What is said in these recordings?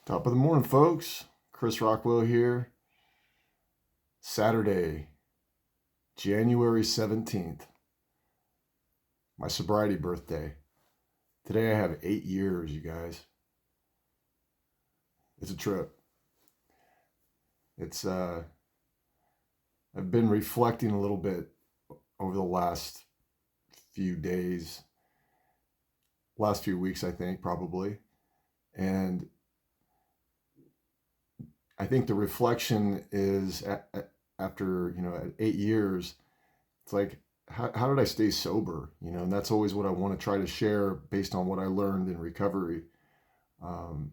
Top of the morning, folks. Chris Rockwell here. Saturday, January 17th, my sobriety birthday. Today I have 8 years, you guys. It's a trip. It's I've been reflecting a little bit over the last few days, last few weeks, I think, probably. And I think the reflection is after, at 8 years, it's like, how did I stay sober? And that's always what I want to try to share based on what I learned in recovery. Um,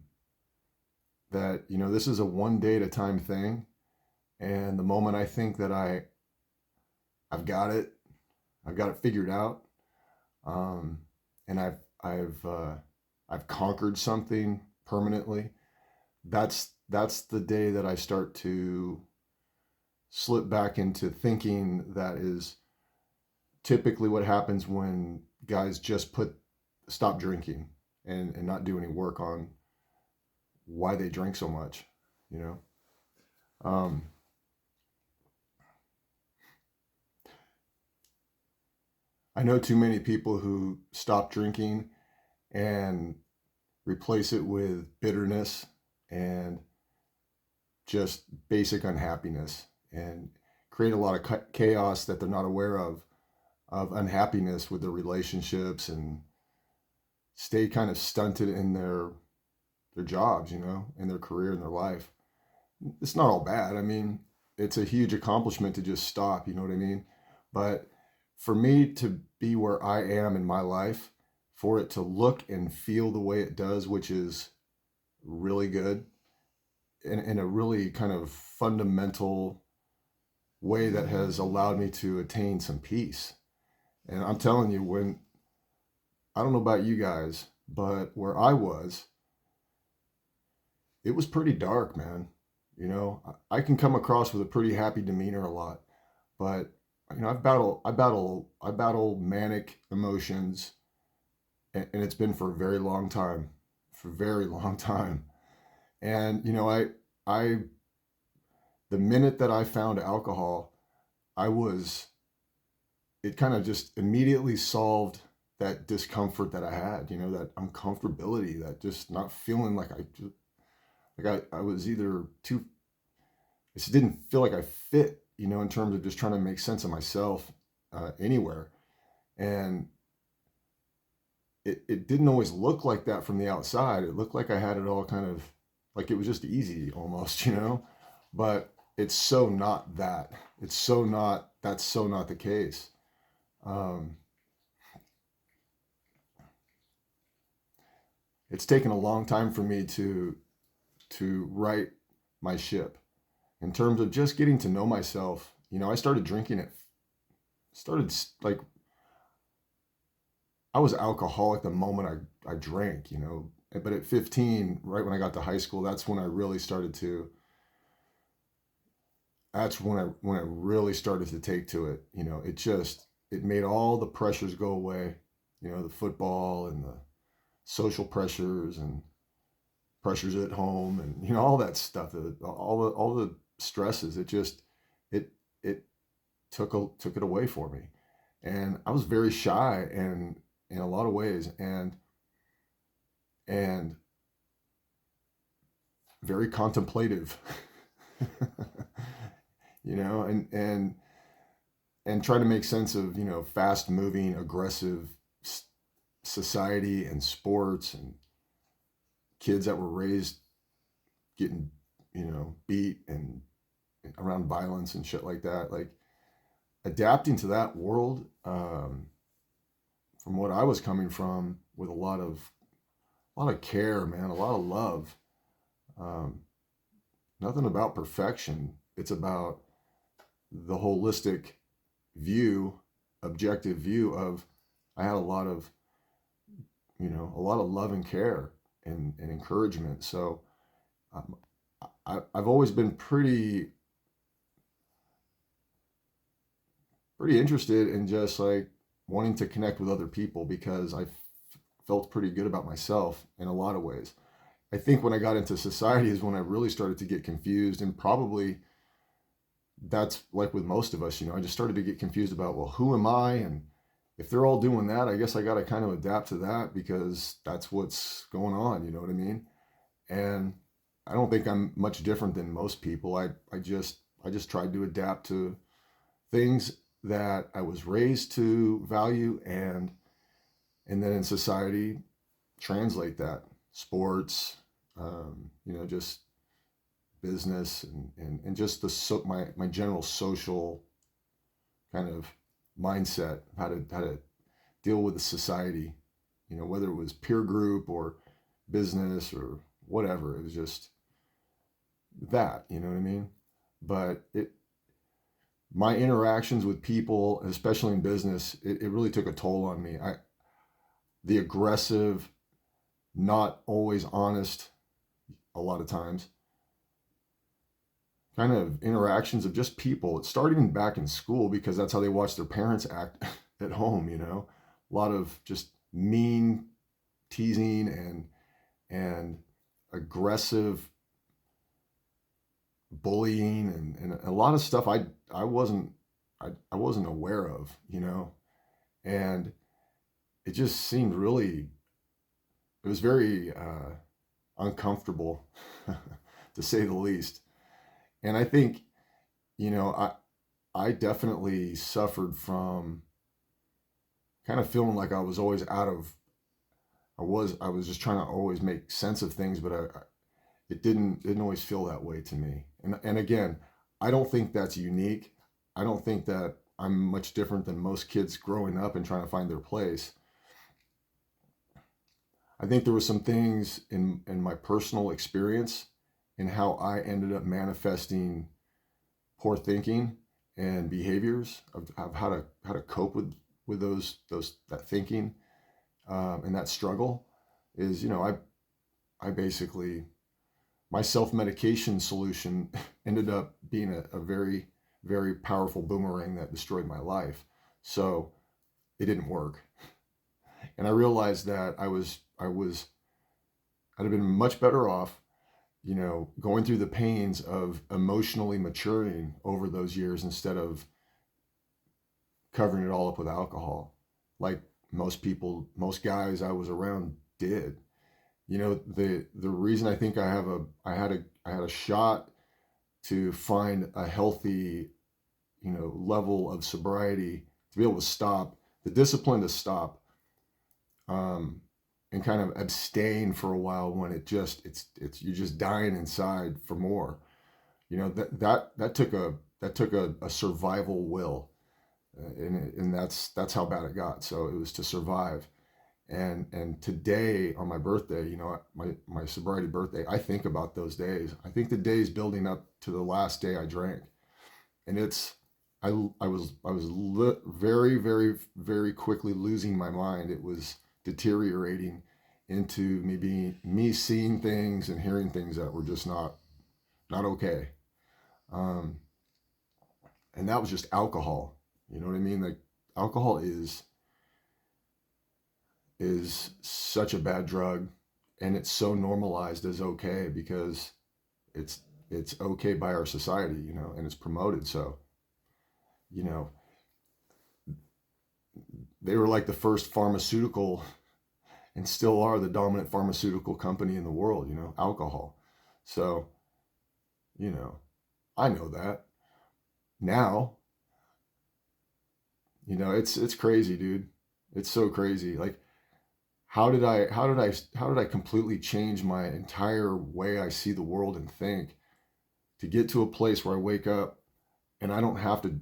that, this is a one day at a time thing. And the moment I think that I've got it, I've got it figured out, um, and I've conquered something permanently, that's the day that I start to slip back into thinking that is typically what happens when guys just stop drinking and not do any work on why they drink so much, you know. Um, I know too many people who stop drinking and replace it with bitterness and just basic unhappiness and create a lot of chaos that they're not aware of unhappiness with their relationships and stay kind of stunted in their jobs, in their career, in their life. It's not all bad. I mean, it's a huge accomplishment to just stop, you know what I mean? But for me to be where I am in my life, for it to look and feel the way it does, which is really good, in a really kind of fundamental way that has allowed me to attain some peace. And I'm telling you, I don't know about you guys, but where I was, it was pretty dark, man. I can come across with a pretty happy demeanor a lot, but I battle manic emotions, and it's been for a very long time, for a very long time. And I the minute that I found alcohol, I was it kind of just immediately solved that discomfort that I had, that uncomfortability, that just not feeling like I was either too, I just didn't feel like I fit, in terms of just trying to make sense of myself anywhere. And it didn't always look like that from the outside. It looked like I had it all kind of like it was just easy almost, but it's so not that. That's so not the case. Um, it's taken a long time for me to right my ship in terms of just getting to know myself. I started drinking it. Started like I was alcoholic the moment I drank. But at 15, right when I got to high school, that's when I really started to. That's when I really started to take to it. It made all the pressures go away. The football and the social pressures and pressures at home and all that stuff, all the stresses. It took it away for me, and I was very shy and in a lot of ways, and very contemplative. And try to make sense of fast moving aggressive society and sports and kids that were raised getting beat and around violence and shit like that, like adapting to that world, from what I was coming from, with a lot of care, man, a lot of love. um, Nothing about perfection. It's about the holistic view, objective view of, I had a lot of love and care and encouragement. So um, I've always been pretty interested in just like wanting to connect with other people because I felt pretty good about myself in a lot of ways. I think when I got into society is when I really started to get confused, and probably that's like with most of us, I just started to get confused about, well, who am I? And if they're all doing that, I guess I got to kind of adapt to that because that's what's going on. You know what I mean? And I don't think I'm much different than most people. I just tried to adapt to things that I was raised to value, and then in society translate that sports, just business, and just my general social kind of mindset, how to deal with the society, whether it was peer group or business or whatever. It was just that, you know what I mean? But my interactions with people, especially in business, it really took a toll on me. The aggressive, not always honest, a lot of times, kind of interactions of just people. It started even back in school because that's how they watch their parents act at home. A lot of just mean teasing and aggressive bullying and a lot of stuff I wasn't I wasn't aware of, and it just seemed really, it was very uncomfortable to say the least. And I think, you know, I definitely suffered from kind of feeling like I was always I was just trying to always make sense of things, but it didn't always feel that way to me. And again, I don't think that's unique. I don't think that I'm much different than most kids growing up and trying to find their place. I think there were some things in my personal experience in how I ended up manifesting poor thinking and behaviors of how to cope with those that thinking, and that struggle is, I basically, my self-medication solution ended up being a very, very powerful boomerang that destroyed my life. So it didn't work. And I realized that I'd have been much better off, going through the pains of emotionally maturing over those years instead of covering it all up with alcohol, like most people, most guys I was around did. The reason I think I had a shot to find a healthy, level of sobriety, to be able to stop, the discipline to stop, um, and kind of abstain for a while when it's you're just dying inside for more. That took a survival will, and that's how bad it got. So it was to survive. And today on my birthday, my sobriety birthday, I think about those days. I think the days building up to the last day I drank, and I was very, very, very quickly losing my mind. It was deteriorating into me seeing things and hearing things that were just not okay. Um, and that was just alcohol. You know what I mean? Like, alcohol is such a bad drug, and it's so normalized as okay because it's it's okay by our society, and it's promoted. So, you know, they were like the first pharmaceutical, and still are the dominant pharmaceutical company in the world, alcohol. So, you know, I know that now. It's crazy, dude. It's so crazy. Like, how did I completely change my entire way I see the world and think, to get to a place where I wake up and I don't have to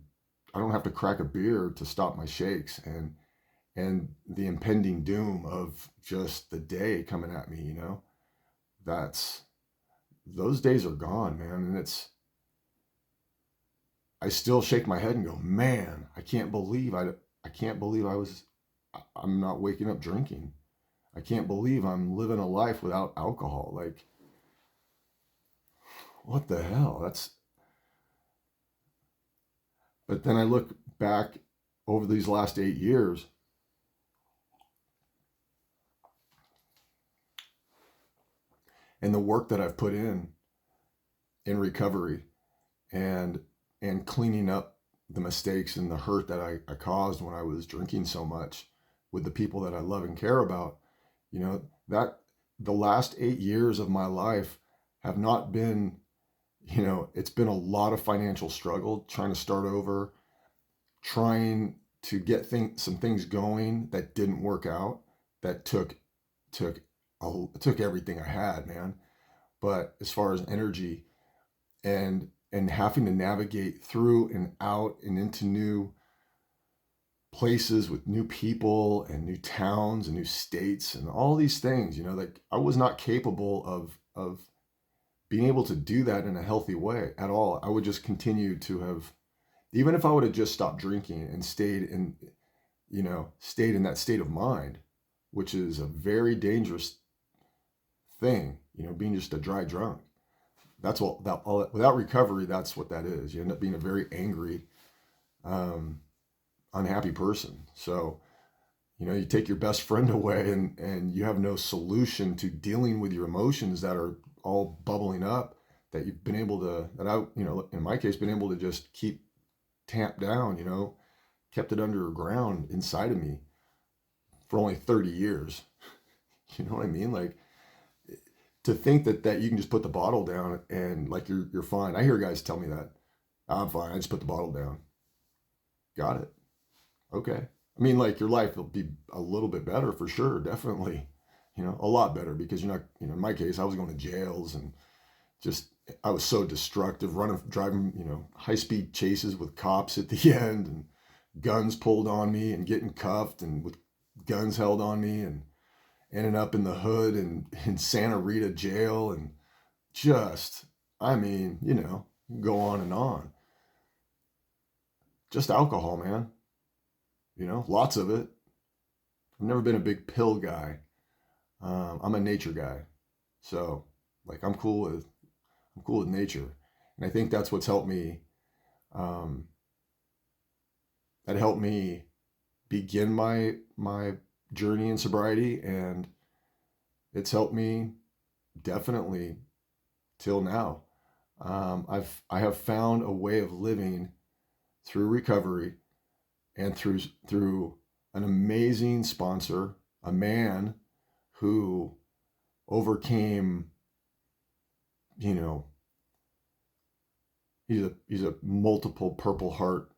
crack a beer to stop my shakes and the impending doom of just the day coming at me, that's those days are gone, man. And I still shake my head and go, man, I can't believe I'm not waking up drinking. I can't believe I'm living a life without alcohol. Like, what the hell? But then I look back over these last 8 years, and the work that I've put in recovery, and cleaning up the mistakes and the hurt that I caused when I was drinking so much with the people that I love and care about. You know, that the last 8 years of my life have not been, it's been a lot of financial struggle, trying to start over, trying to get some things going that didn't work out, that took took everything I had, man. But as far as energy, and having to navigate through and out and into new places with new people and new towns and new states and all these things, like I was not capable of being able to do that in a healthy way at all. I would just continue to have, even if I would have just stopped drinking and stayed in that state of mind, which is a very dangerous thing, being just a dry drunk. That's what that all without recovery, that's what that is. You end up being a very angry, um, unhappy person. So, you take your best friend away, and you have no solution to dealing with your emotions that are all bubbling up, that you've been able to, that I, in my case, been able to just keep tamped down, kept it underground inside of me for only 30 years. You know what I mean? Like, to think that you can just put the bottle down and like you're fine. I hear guys tell me that. I'm fine. I just put the bottle down. Got it. Okay. I mean, like, your life will be a little bit better for sure, definitely. A lot better, because you're not, in my case, I was going to jails, and just, I was so destructive, driving, high speed chases with cops at the end, and guns pulled on me, and getting cuffed, and with guns held on me, and ending up in the hood and in Santa Rita jail, and just, I mean, go on and on. Just alcohol, man. Lots of it. I've never been a big pill guy. I'm a nature guy, so like I'm cool with nature, and I think that's what's helped me. Um, that helped me begin my journey in sobriety, and it's helped me definitely till now. I have found a way of living through recovery, and through an amazing sponsor, a man who overcame, you know, he's a multiple Purple Heart,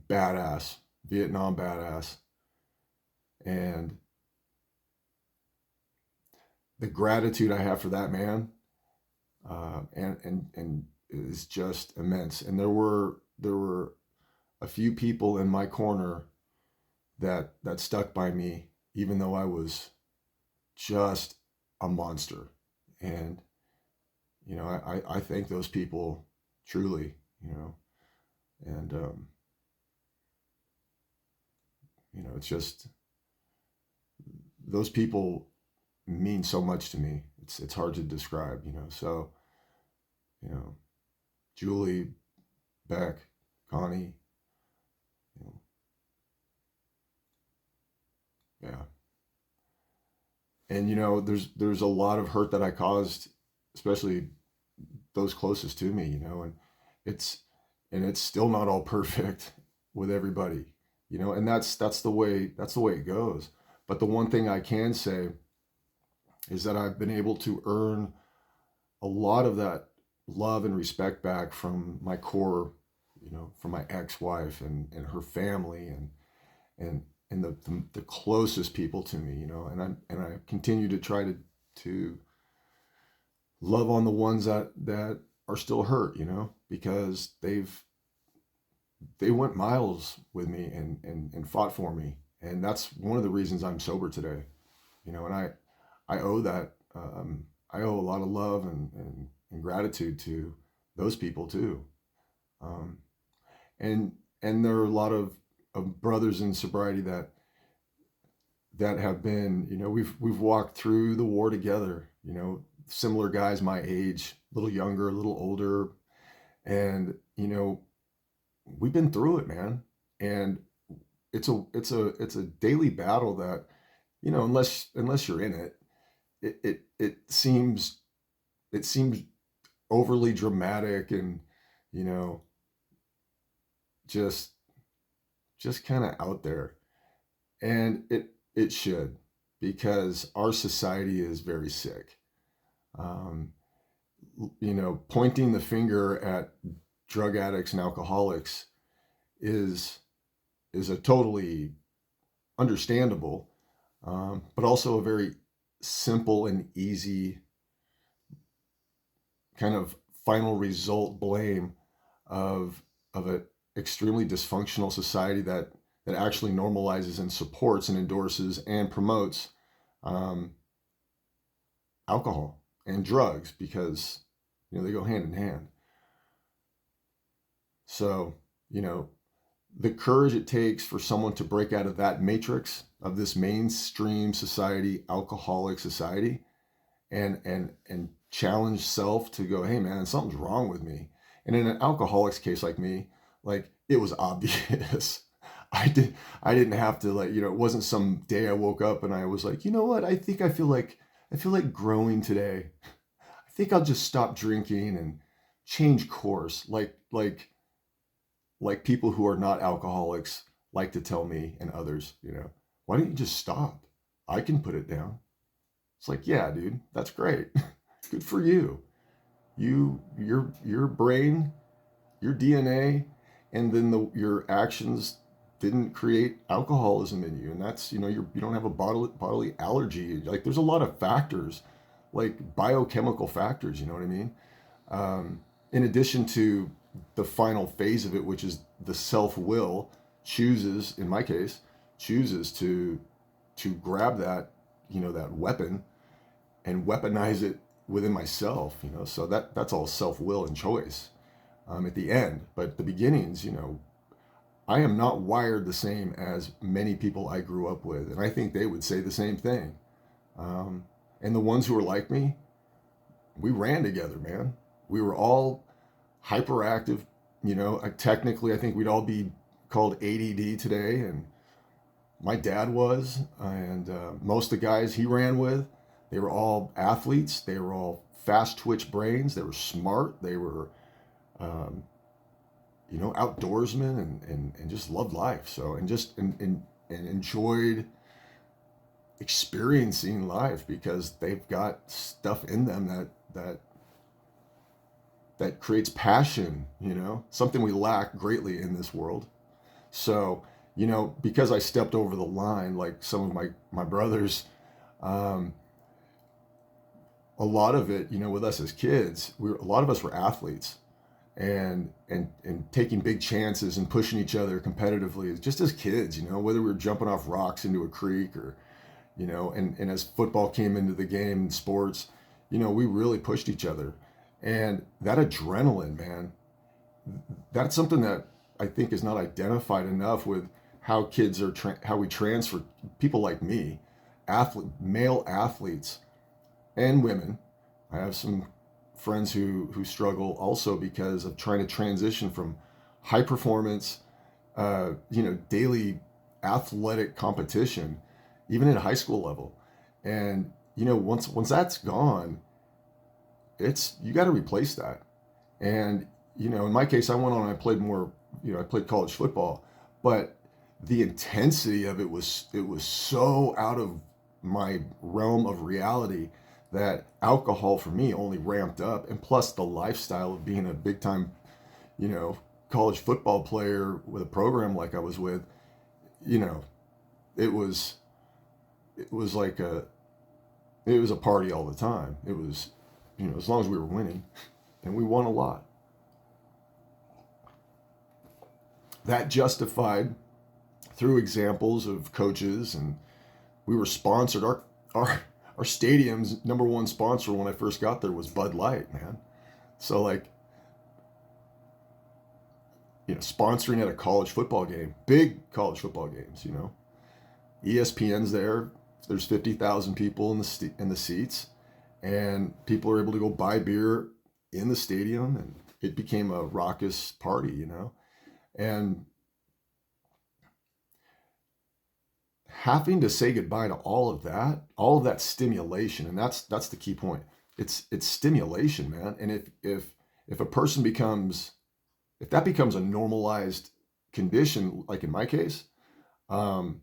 badass, Vietnam badass, and the gratitude I have for that man, and is just immense. And there were a few people in my corner that stuck by me, even though I was just a monster. And I thank those people truly, and it's just, those people mean so much to me. It's hard to describe, So, you know, Julie, Beck, Connie, you know, yeah. And there's a lot of hurt that I caused, especially those closest to me, and it's it's still not all perfect with everybody, and that's the way it goes. But the one thing I can say is that I've been able to earn a lot of that love and respect back from my core, from my ex-wife and her family, and the closest people to me, and I continue to try to love on the ones that are still hurt, because they went miles with me, and fought for me, and that's one of the reasons I'm sober today, and I owe that, I owe a lot of love and gratitude to those people too, um, and there are a lot of brothers in sobriety that have been, we've walked through the war together, similar guys my age, a little younger, a little older, and we've been through it, man. And it's a daily battle that, unless you're in it, it seems overly dramatic and, you know, just kind of out there. And it should, because our society is very sick. Um, Pointing the finger at drug addicts and alcoholics is a totally understandable, but also a very simple and easy kind of final result blame of an extremely dysfunctional society that actually normalizes and supports and endorses and promotes um, alcohol and drugs, because they go hand in hand. So, you know, the courage it takes for someone to break out of that matrix of this mainstream society, alcoholic society, and challenge self to go, hey man, something's wrong with me. And in an alcoholic's case like me, like, it was obvious. I didn't have to, like, it wasn't some day I woke up and I was like, you know what, I feel like growing today. I think I'll just stop drinking and change course, like people who are not alcoholics like to tell me and others, why don't you just stop? I can put it down. It's like, yeah, dude, that's great. Good for you. Your brain, your DNA, and then your actions didn't create alcoholism in you, and that's, you don't have a bodily allergy. Like, there's a lot of factors, like biochemical factors. You know what I mean? In addition to the final phase of it, which is the self will chooses, in my case, chooses to grab that, that weapon and weaponize it within myself. So that's all self will and choice at the end. But the beginnings, I am not wired the same as many people I grew up with, and I think they would say the same thing. Um, and the ones who were like me, we ran together, man. We were all hyperactive. Technically, I think we'd all be called ADD today, and my dad was, and most of the guys he ran with, they were all athletes. They were all fast twitch brains. They were smart. They were, um, outdoorsmen, and just loved life. So, and enjoyed experiencing life, because they've got stuff in them that creates passion, something we lack greatly in this world. So, because I stepped over the line, like some of my brothers, um, a lot of it, with us as kids, a lot of us were athletes, and taking big chances and pushing each other competitively, just as kids, whether we were jumping off rocks into a creek, or, and as football came into the game and sports, we really pushed each other. And that adrenaline, man, that's something that I think is not identified enough with how kids are, how we transfer people like me, male athletes and women. I have some friends who struggle also because of trying to transition from high performance, daily athletic competition, even at a high school level. And once that's gone, it's, you got to replace that. And in my case, I went on and I played more. I played college football, but the intensity of it was so out of my realm of reality that alcohol for me only ramped up. And plus the lifestyle of being a big time, you know, college football player with a program like I was with, you know, it was it was like a it was a party all the time. It was, as long as we were winning, and we won a lot. That justified through examples of coaches, and we were sponsored. Our our stadium's number one sponsor when I first got there was Bud Light, man. So, like, sponsoring at a college football game, big college football games, ESPN's there. There's 50,000 people in the seats, and people are able to go buy beer in the stadium, and it became a raucous party. And having to say goodbye to all of that stimulation, and that's the key point. It's stimulation, man. And if a person becomes if that becomes a normalized condition, like in my case, um,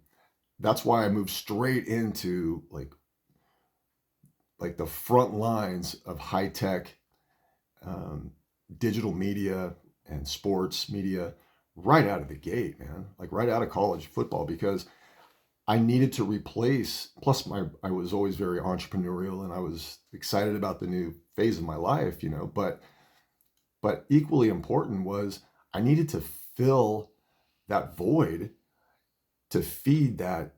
that's why I moved straight into like the front lines of high tech um, digital media and sports media right out of the gate, man. Like right out of college football, because I needed to replace. Plus, my I was always very entrepreneurial, and I was excited about the new phase of my life, you know. But equally important was I needed to fill that void, to feed that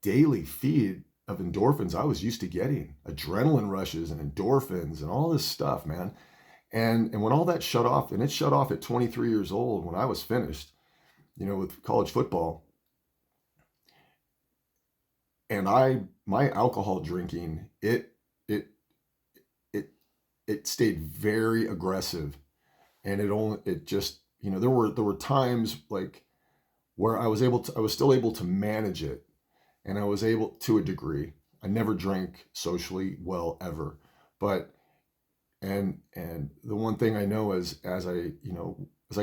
daily feed of endorphins I was used to getting, adrenaline rushes and endorphins and all this stuff, man. And when all that shut off, and it shut off at 23 years old when I was finished, you know, with college football, and my alcohol drinking, it it it stayed very aggressive, and it just, you know, there were times like where I was still able to manage it, and I was able to a degree. I never drank socially well ever, but and the one thing I know is as I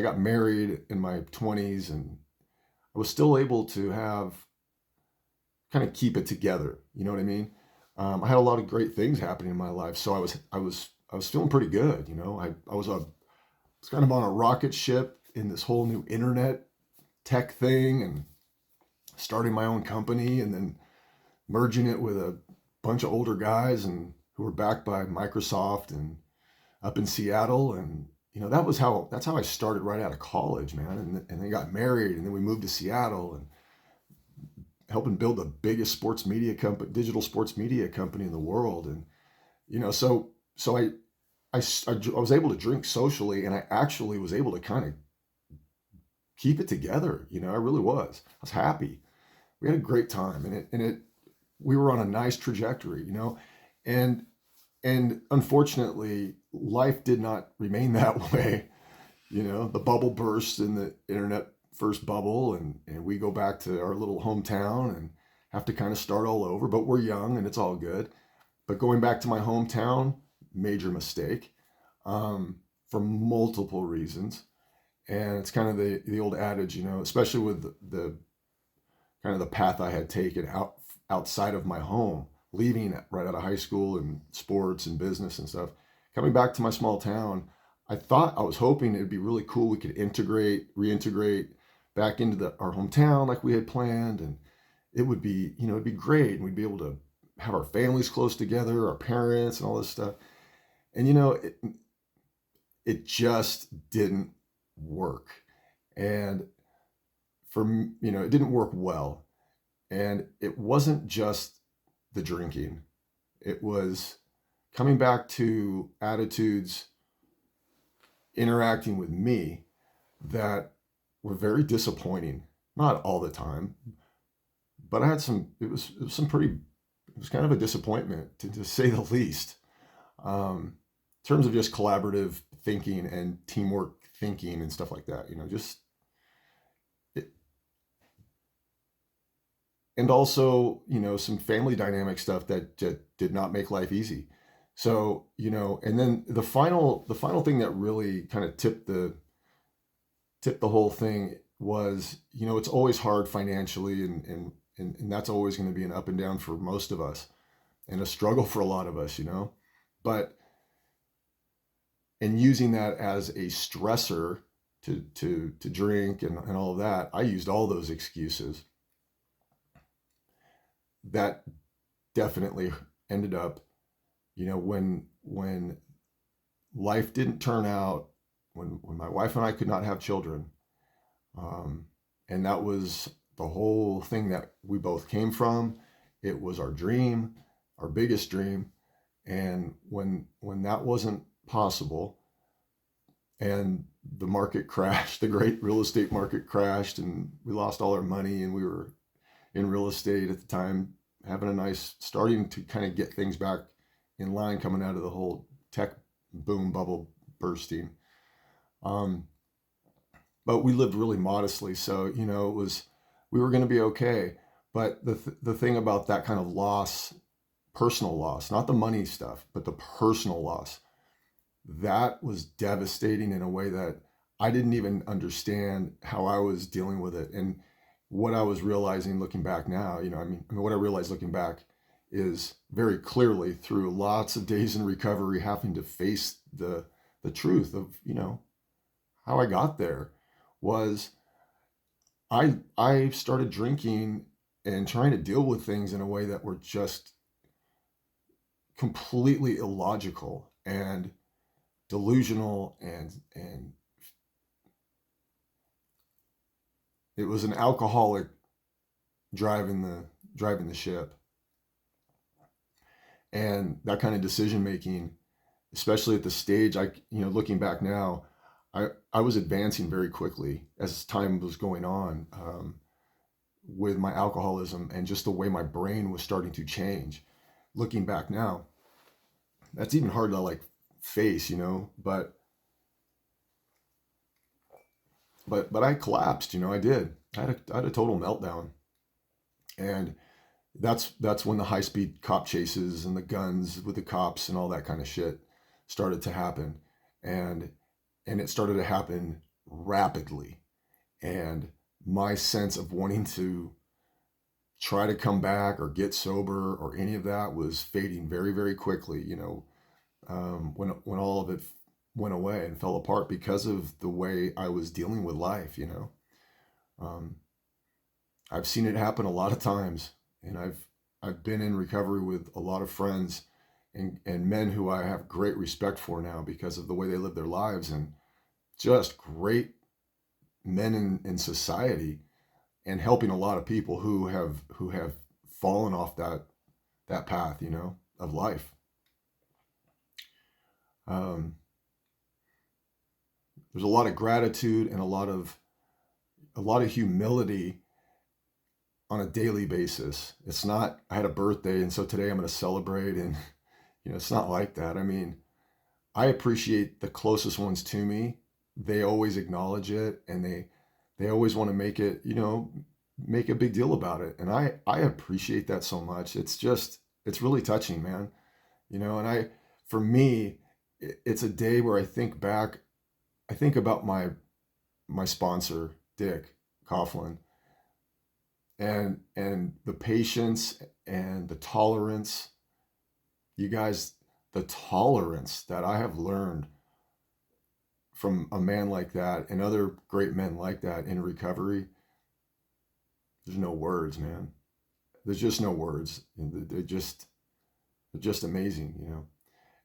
got married in my 20s, and I was still able to have kind of keep it together. You know what I mean? I had a lot of great things happening in my life, so I was feeling pretty good. You know, I was kind of on a rocket ship in this whole new internet tech thing, and starting my own company, and then merging it with a bunch of older guys and who were backed by Microsoft and up in Seattle. And you know, that's how I started right out of college, man. And then got married, and then we moved to Seattle and helping build the biggest sports media company, digital sports media company in the world. And you know, so I was able to drink socially, and I actually was able to kind of keep it together. You know, I really was. I was happy. We had a great time, and it we were on a nice trajectory. You know, and unfortunately, life did not remain that way. You know, the bubble burst in the internet first bubble, and we go back to our little hometown and have to kind of start all over. But we're young, and it's all good. But going back to my hometown, major mistake, for multiple reasons. And it's kind of the old adage, you know, especially with the kind of the path I had taken outside of my home, leaving right out of high school and sports and business and stuff, coming back to my small town. I was hoping it'd be really cool. We could reintegrate back into our hometown like we had planned, and it would be, you know, it'd be great, and we'd be able to have our families close together, our parents, and all this stuff. And you know, it just didn't work, and you know, it didn't work well. And it wasn't just the drinking; it was coming back to attitudes interacting with me that were very disappointing. Not all the time, but I had some. It was some pretty. It was kind of a disappointment, to say the least. In terms of just collaborative thinking and teamwork thinking and stuff like that. You know, just it, and also, you know, some family dynamic stuff that did not make life easy. So, you know, and then the final thing that really kind of tipped the whole thing was, you know, it's always hard financially, and that's always going to be an up and down for most of us, and a struggle for a lot of us, you know. But and using that as a stressor to drink and all of that, I used all those excuses. That definitely ended up, you know, when life didn't turn out, when my wife and I could not have children, um, and that was the whole thing that we both came from. It was our dream, our biggest dream. And when that wasn't possible, and the market crashed, the great real estate market crashed, and we lost all our money, and we were in real estate at the time, having a nice, starting to kind of get things back in line, coming out of the whole tech boom bubble bursting. Um, but we lived really modestly, so you know, we were going to be okay. But the thing about that kind of loss, personal loss, not the money stuff, but the personal loss, that was devastating in a way that I didn't even understand how I was dealing with it. And what I was realizing looking back now, what I realized looking back is very clearly through lots of days in recovery, having to face the truth of, how I got there was I started drinking and trying to deal with things in a way that were just completely illogical and delusional, and it was an alcoholic driving the ship. And that kind of decision making, especially at the stage, looking back now, I was advancing very quickly as time was going on, with my alcoholism and just the way my brain was starting to change. Looking back now, that's even hard to like face, but I collapsed. I did. I had a total meltdown, and that's when the high speed cop chases and the guns with the cops and all that kind of shit started to happen, and it started to happen rapidly, and my sense of wanting to try to come back or get sober or any of that was fading very, very quickly. When all of it went away and fell apart because of the way I was dealing with life. Um, I've seen it happen a lot of times, and I've been in recovery with a lot of friends and men who I have great respect for now because of the way they live their lives, and just great men in society, and helping a lot of people who have fallen off that path, of life. Um, there's a lot of gratitude and a lot of humility on a daily basis. It's not I had a birthday and so today I'm going to celebrate, and it's not like that. I mean, I appreciate the closest ones to me. They always acknowledge it, and they always want to make a big deal about it. And I appreciate that so much. It's really touching, man. And for me, it's a day where I think back, I think about my sponsor, Dick Coughlin, and the patience and the tolerance, you guys, the tolerance that I have learned from a man like that and other great men like that in recovery. There's no words, man. There's just no words. They're just amazing.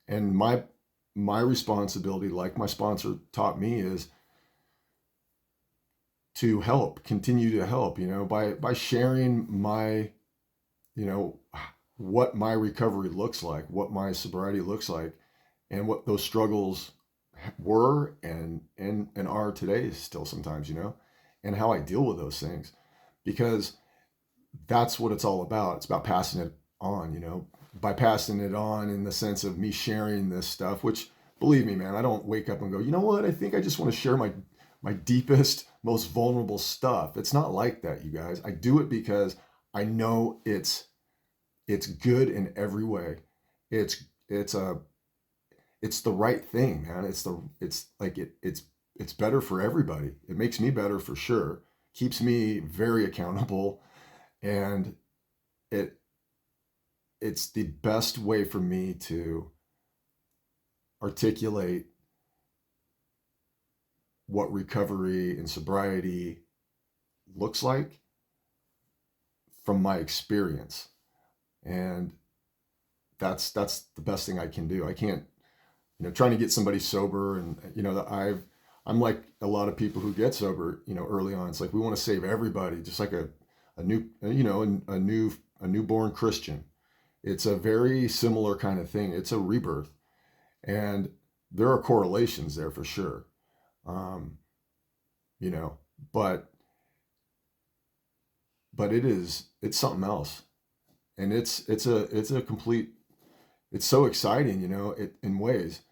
And my responsibility, like my sponsor taught me, is to help, continue to help, by sharing my, you know, what my recovery looks like, what my sobriety looks like, and what those struggles were and are today still sometimes, and how I deal with those things, because that's what it's all about. It's about passing it on, by passing it on in the sense of me sharing this stuff, which, believe me, man, I don't wake up and go, you know what? I think I just want to share my deepest, most vulnerable stuff. It's not like that, you guys. I do it because I know it's good in every way. It's it's a it's the right thing, man. It's better for everybody. It makes me better for sure. Keeps me very accountable, and it it's the best way for me to articulate what recovery and sobriety looks like from my experience. And that's the best thing I can do. I can't, trying to get somebody sober, and that I'm like a lot of people who get sober, early on. It's like we want to save everybody, just like a new, a newborn Christian. It's a very similar kind of thing. It's a rebirth, and there are correlations there for sure. Um, you know, but it's something else, and it's a complete. It's so exciting, in ways,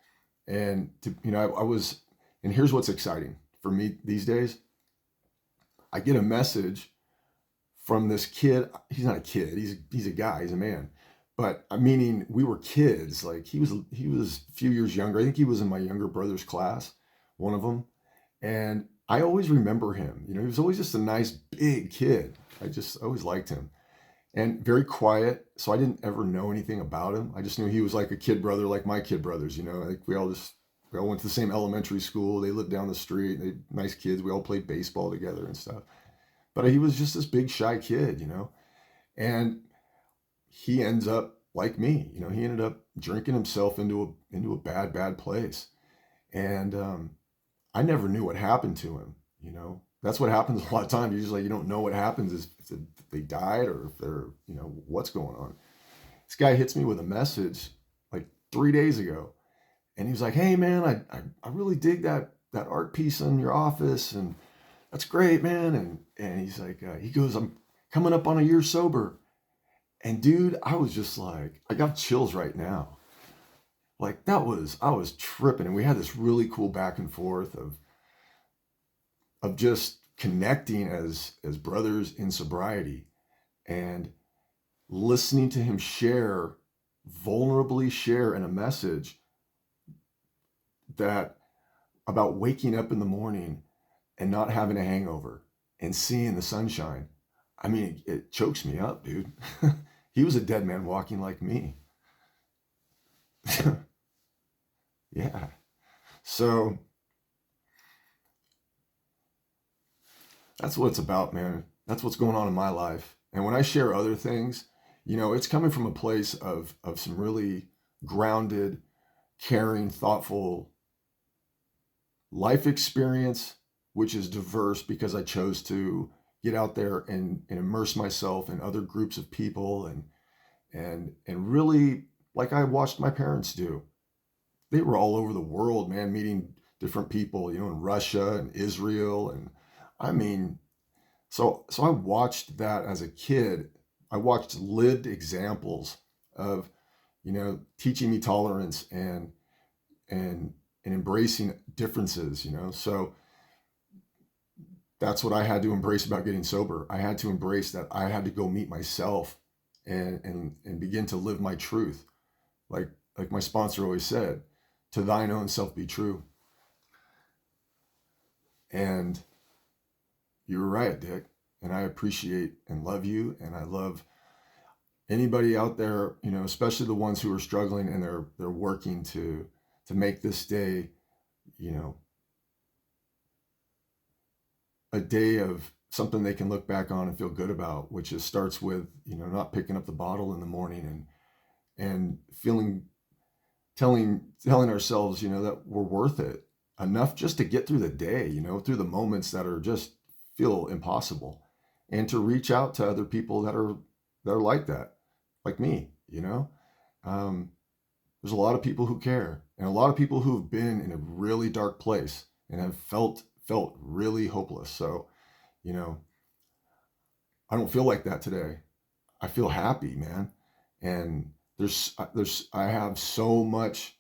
and I was, and here's what's exciting for me these days. I get a message from this kid. He's not a kid. He's a guy. He's a man. But meaning we were kids. Like he was a few years younger. I think he was in my younger brother's class, one of them. And I always remember him. You know, he was always just a nice big kid. I just always liked him, and very quiet. So I didn't ever know anything about him. I just knew he was like a kid brother, like my kid brothers. You know, like we all went to the same elementary school. They lived down the street. They nice kids. We all played baseball together and stuff. But he was just this big shy kid, you know. And he ends up like me. You know, he ended up drinking himself into a bad place. And I never knew what happened to him. You know, that's what happens a lot of times. You just like you don't know what happens is if they died or if they're what's going on. This guy hits me with a message like 3 days ago, and he was like, "Hey man, I really dig that art piece in your office, and that's great, man." And he's like, he goes, "I'm coming up on a year sober." And dude, I was just like, I got chills right now. Like I was tripping, and we had this really cool back and forth of just connecting as brothers in sobriety, and listening to him vulnerably share in a message that about waking up in the morning and not having a hangover and seeing the sunshine. I mean, it chokes me up, dude. He was a dead man walking like me. Yeah. So that's what it's about, man. That's what's going on in my life. And when I share other things, it's coming from a place of some really grounded, caring, thoughtful life experience, which is diverse because I chose to get out there and immerse myself in other groups of people and really like I watched my parents do. They were all over the world, man, meeting different people, in Russia and Israel. And I mean, so I watched that as a kid. I watched lived examples of, teaching me tolerance and embracing differences. So that's what I had to embrace about getting sober. I had to embrace that I had to go meet myself and begin to live my truth. Like my sponsor always said, to thine own self be true. And you were right, Dick. And I appreciate and love you. And I love anybody out there, especially the ones who are struggling and they're working to make this day, a day of something they can look back on and feel good about, which starts with, not picking up the bottle in the morning and telling ourselves, that we're worth it enough just to get through the day, through the moments that are just feel impossible, and to reach out to other people that are like that, like me. There's a lot of people who care, and a lot of people who have been in a really dark place and have felt really hopeless. So, I don't feel like that today. I feel happy, man. And I have so much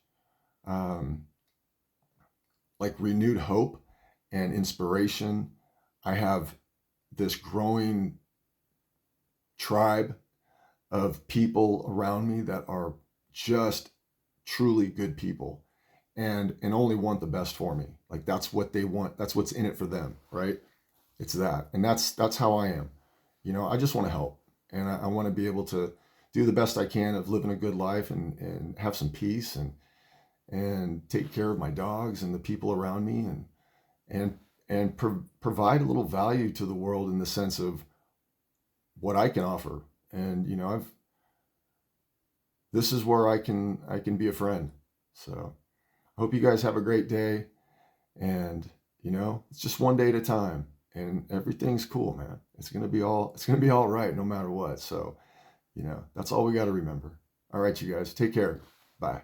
like renewed hope and inspiration. I have this growing tribe of people around me that are just truly good people and only want the best for me. Like that's what they want. That's what's in it for them, right? It's that. And that's how I am. I just want to help, and I want to be able to do the best I can of living a good life and have some peace and take care of my dogs and the people around me and provide a little value to the world in the sense of what I can offer. And this is where I can be a friend. So I hope you guys have a great day, and it's just one day at a time, and everything's cool, man. It's gonna be all right no matter what. So that's all we got to remember. All right, you guys, take care. Bye.